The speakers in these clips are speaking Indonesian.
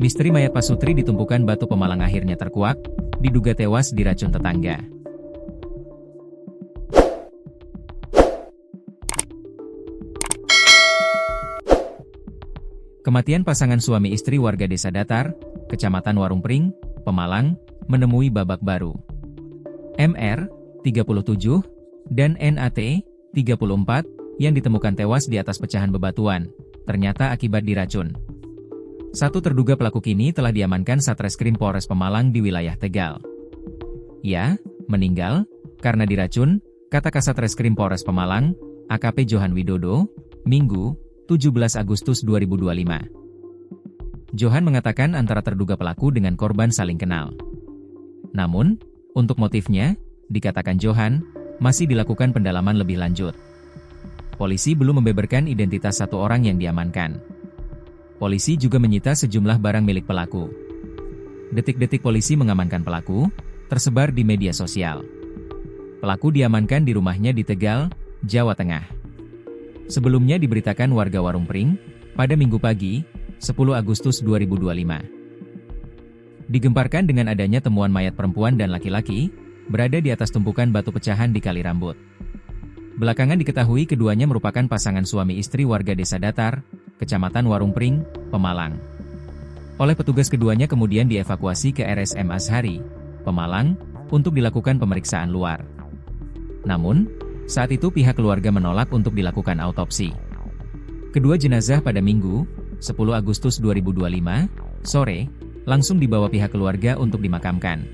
Misteri mayat Pasutri ditumpukan Batu Pemalang akhirnya terkuak, diduga tewas diracun tetangga. Kematian pasangan suami istri warga Desa Datar, Kecamatan Warungpring, Pemalang, menemui babak baru. MR, 37, dan NAT, 34, yang ditemukan tewas di atas pecahan bebatuan, ternyata akibat diracun. Satu terduga pelaku kini telah diamankan Satreskrim Polres Pemalang di wilayah Tegal. Ia meninggal karena diracun, kata Kasat Reskrim Polres Pemalang, AKP Johan Widodo, Minggu, 17 Agustus 2025. Johan mengatakan antara terduga pelaku dengan korban saling kenal. Namun, untuk motifnya, dikatakan Johan, masih dilakukan pendalaman lebih lanjut. Polisi belum membeberkan identitas satu orang yang diamankan. Polisi juga menyita sejumlah barang milik pelaku. Detik-detik polisi mengamankan pelaku, tersebar di media sosial. Pelaku diamankan di rumahnya di Tegal, Jawa Tengah. Sebelumnya diberitakan warga Warungpring, pada Minggu pagi, 10 Agustus 2025. Digemparkan dengan adanya temuan mayat perempuan dan laki-laki, berada di atas tumpukan batu pecahan di Kali Rambut. Belakangan diketahui keduanya merupakan pasangan suami istri warga Desa Datar, Kecamatan Warungpring, Pemalang. Oleh petugas keduanya kemudian dievakuasi ke RSM Azhari, Pemalang, untuk dilakukan pemeriksaan luar. Namun, saat itu pihak keluarga menolak untuk dilakukan autopsi. Kedua jenazah pada Minggu, 10 Agustus 2025, sore, langsung dibawa pihak keluarga untuk dimakamkan.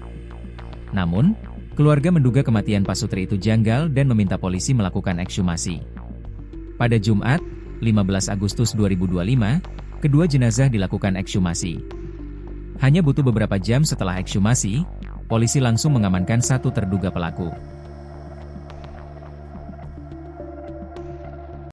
Namun, keluarga menduga kematian Pasutri itu janggal dan meminta polisi melakukan ekshumasi. Pada Jumat, 15 Agustus 2025, kedua jenazah dilakukan ekshumasi. Hanya butuh beberapa jam setelah ekshumasi, polisi langsung mengamankan satu terduga pelaku.